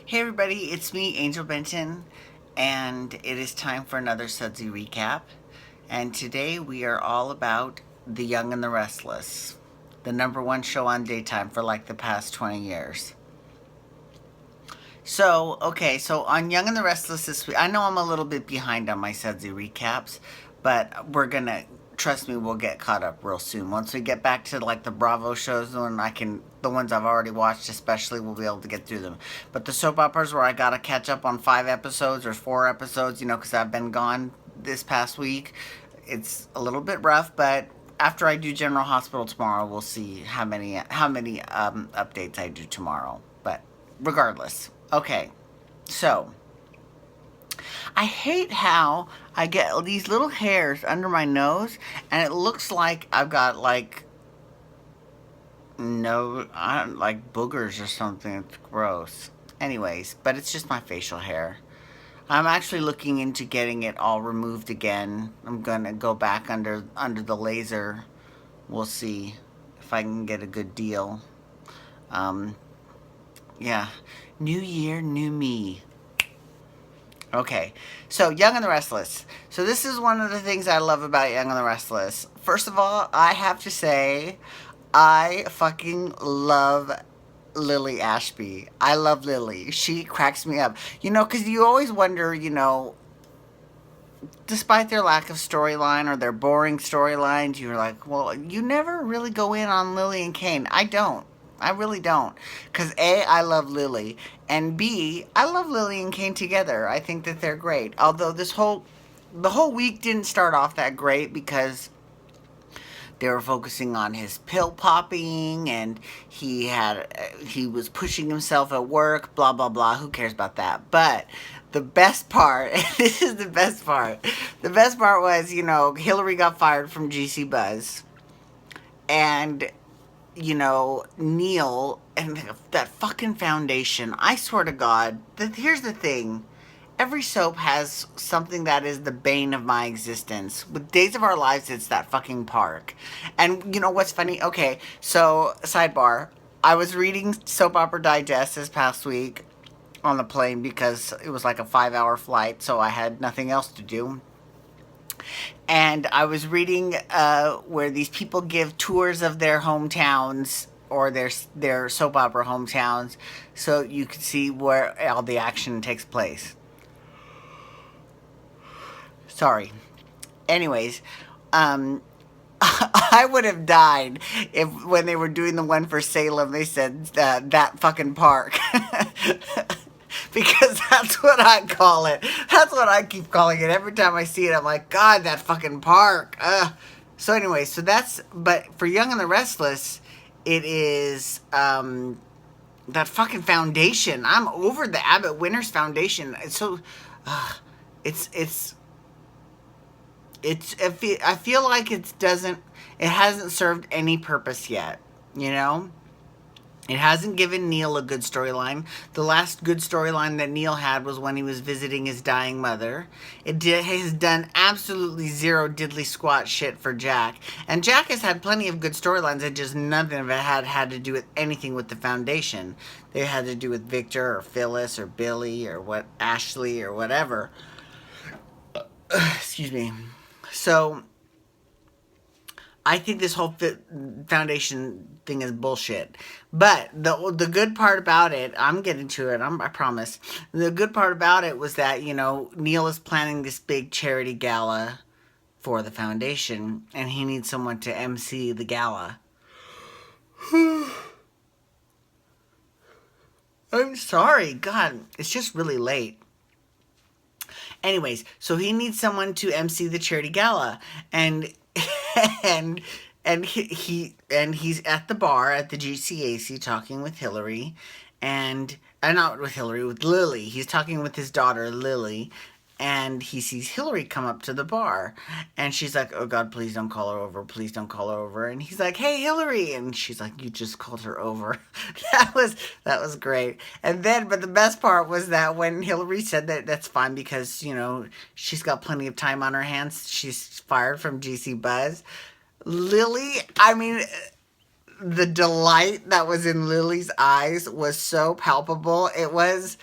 Hey everybody, it's me, Angel Benton, and it is time for another Sudsy recap. And today we are all about The Young and the Restless, the number one show on daytime for like the past 20 years. So on Young and the Restless this week, I know I'm a little bit behind on my Sudsy recaps, but trust me, we'll get caught up real soon. Once we get back to like the Bravo shows, the ones I've already watched especially, we'll be able to get through them. But the soap operas where I gotta catch up on 5 episodes or 4 episodes, because I've been gone this past week, it's a little bit rough, but after I do General Hospital tomorrow, we'll see how many updates I do tomorrow. But regardless, okay. So I hate how I get these little hairs under my nose, and it looks like I've got like no, I don't like boogers or something. It's gross. Anyways, but it's just my facial hair. I'm actually looking into getting it all removed again. I'm gonna go back under the laser. We'll see if I can get a good deal. Um, yeah, new year, new me. Okay, so Young and the Restless. So this is one of the things I love about Young and the Restless. First of all, I have to say, I fucking love Lily Ashby. I love Lily. She cracks me up. Because you always wonder, despite their lack of storyline or their boring storylines, you're like, well, you never really go in on Lily and Kane. I don't. I really don't. Because A, I love Lily. And B, I love Lily and Kane together. I think that they're great. Although the whole week didn't start off that great because they were focusing on his pill popping and he was pushing himself at work, blah blah blah. Who cares about that? But the best part, this is the best part. The best part was, Hillary got fired from GC Buzz, and Neil and that fucking foundation. I swear to God, here's the thing. Every soap has something that is the bane of my existence. With Days of Our Lives, it's that fucking park. And you know what's funny? Okay, so sidebar. I was reading Soap Opera Digest this past week on the plane because it was like a 5-hour flight, so I had nothing else to do. And I was reading where these people give tours of their hometowns or their soap opera hometowns, so you could see where all the action takes place. Sorry. Anyways, I would have died if when they were doing the one for Salem, they said that fucking park. Because that's what I call it. That's what I keep calling it. Every time I see it, I'm like, God, that fucking park. So anyway, but for Young and the Restless, it is that fucking foundation. I'm over the Abbott Winters Foundation. It's so, it's I feel like it hasn't served any purpose yet, you know? It hasn't given Neil a good storyline. The last good storyline that Neil had was when he was visiting his dying mother. Has done absolutely zero diddly squat shit for Jack. And Jack has had plenty of good storylines, and just nothing of it had to do with anything with the foundation. They had to do with Victor or Phyllis or Billy or Ashley or whatever. Excuse me. So I think this whole foundation thing is bullshit. But the good part about it, I'm getting to it, I promise. The good part about it was that, Neil is planning this big charity gala for the foundation, and he needs someone to MC the gala. I'm sorry. God, it's just really late. Anyways, so he needs someone to MC the charity gala, and and he's at the bar at the GCAC talking with Hillary, and not with Hillary, with Lily. He's talking with his daughter Lily, and he sees Hillary come up to the bar, and she's like, "Oh God, please don't call her over. Please don't call her over." And he's like, "Hey, Hillary," and she's like, "You just called her over." that was great. And then, but the best part was that when Hillary said that that's fine because she's got plenty of time on her hands. She's fired from GC Buzz. Lily, I mean, the delight that was in Lily's eyes was so palpable. It was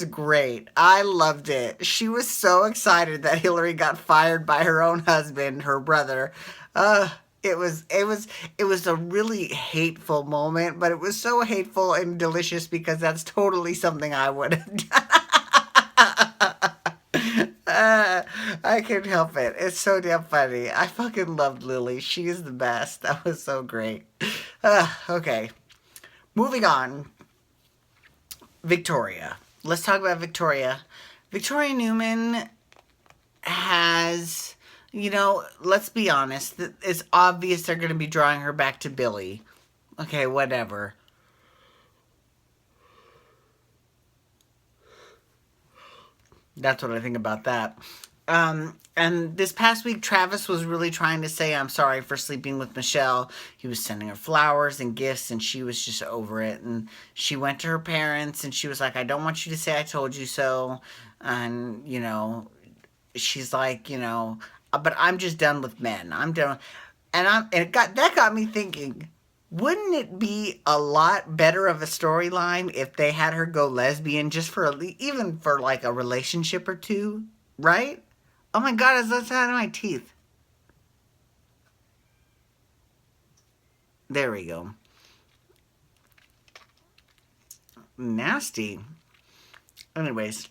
great. I loved it. She was so excited that Hillary got fired by her own husband, her brother. Uh it was a really hateful moment, but it was so hateful and delicious because that's totally something I would have done. I can't help it. It's so damn funny. I fucking loved Lily. She is the best. That was so great. Okay, moving on. Victoria. Let's talk about Victoria. Victoria Newman has, let's be honest. It's obvious they're going to be drawing her back to Billy. Okay, whatever. That's what I think about that. And this past week, Travis was really trying to say, I'm sorry for sleeping with Michelle. He was sending her flowers and gifts, and she was just over it. And she went to her parents, and she was like, I don't want you to say I told you so. And, she's like, but I'm just done with men. I'm done. And that got me thinking, wouldn't it be a lot better of a storyline if they had her go lesbian just for even for like a relationship or two, right? Oh my god, that's out of my teeth. There we go. Nasty. Anyways,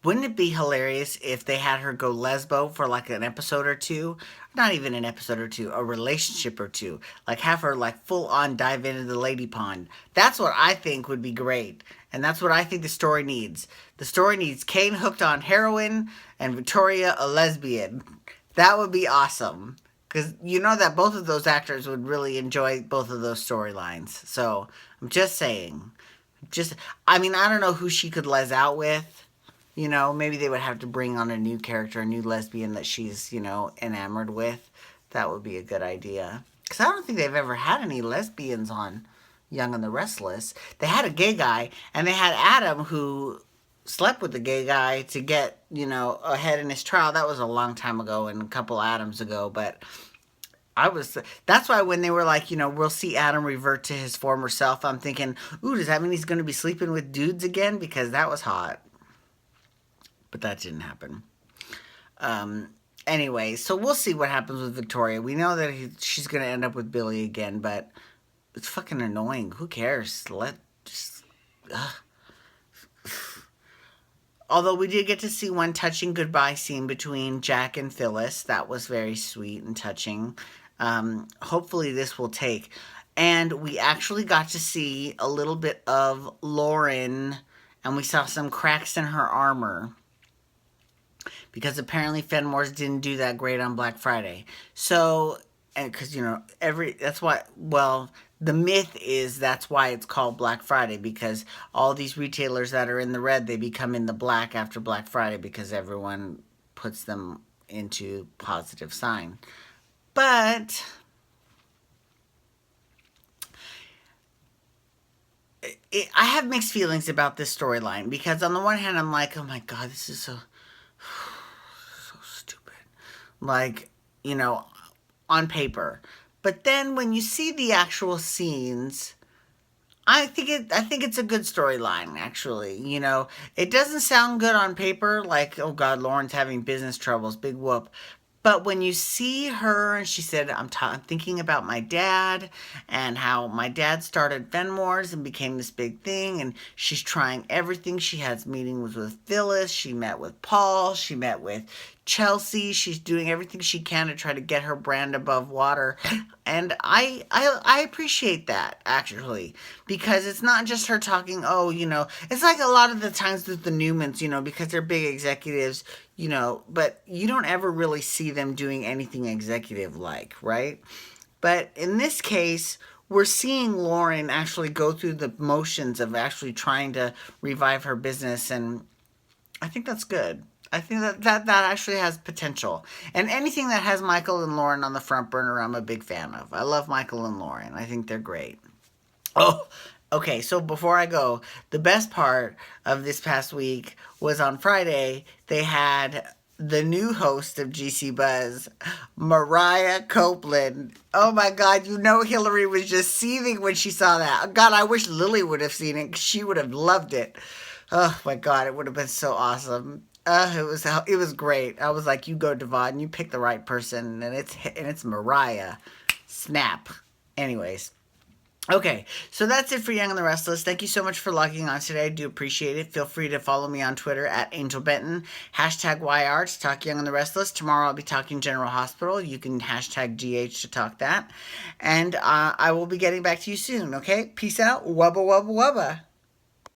wouldn't it be hilarious if they had her go lesbo for like an episode or two? Not even an episode or two, a relationship or two. Like have her like full on dive into the lady pond. That's what I think would be great. And that's what I think the story needs. The story needs Kane hooked on heroin and Victoria a lesbian. That would be awesome. Because you know that both of those actors would really enjoy both of those storylines. So I'm just saying. I mean, I don't know who she could les out with. Maybe they would have to bring on a new character, a new lesbian that she's, enamored with. That would be a good idea. Because I don't think they've ever had any lesbians on Young and the Restless. They had a gay guy, and they had Adam who slept with the gay guy to get, ahead in his trial. That was a long time ago and a couple Adams ago, but that's why when they were like, we'll see Adam revert to his former self, I'm thinking, ooh, does that mean he's going to be sleeping with dudes again? Because that was hot. But that didn't happen. Anyway, so we'll see what happens with Victoria. We know that she's going to end up with Billy again, but it's fucking annoying. Who cares? Ugh. Although we did get to see one touching goodbye scene between Jack and Phyllis. That was very sweet and touching. Hopefully this will take. And we actually got to see a little bit of Lauren, and we saw some cracks in her armor. Because apparently Fenmore's didn't do that great on Black Friday. So, and because, that's why, well, the myth is that's why it's called Black Friday. Because all these retailers that are in the red, they become in the black after Black Friday because everyone puts them into positive sign. But I have mixed feelings about this storyline. Because on the one hand, I'm like, oh my God, this is so stupid. Like, on paper. But then when you see the actual scenes, I think it's a good storyline, actually. It doesn't sound good on paper, like, oh God, Lauren's having business troubles, big whoop. But when you see her, and she said, I'm thinking about my dad and how my dad started Fenmore's and became this big thing. And she's trying everything. She has meetings with Phyllis. She met with Paul. She met with Chelsea. She's doing everything she can to try to get her brand above water. And I appreciate that, actually, because it's not just her talking, it's like a lot of the times with the Newmans, because they're big executives, but you don't ever really see them doing anything executive-like, right? But in this case, we're seeing Lauren actually go through the motions of actually trying to revive her business, and I think that's good. I think that actually has potential. And anything that has Michael and Lauren on the front burner, I'm a big fan of. I love Michael and Lauren. I think they're great. Oh, okay, so before I go, the best part of this past week was on Friday, they had the new host of GC Buzz, Mariah Copeland. Oh my God, you know Hillary was just seething when she saw that. God, I wish Lily would have seen it. She would have loved it. Oh my God, it would have been so awesome. It was great. I was like, you go Devon, you pick the right person, and it's Mariah. Snap. Anyways. Okay, so that's it for Young and the Restless. Thank you so much for logging on today. I do appreciate it. Feel free to follow me on Twitter at Angel Benton. Hashtag YR to talk Young and the Restless. Tomorrow I'll be talking General Hospital. You can hashtag GH to talk that. And I will be getting back to you soon, okay? Peace out. Wubba, wubba, wubba.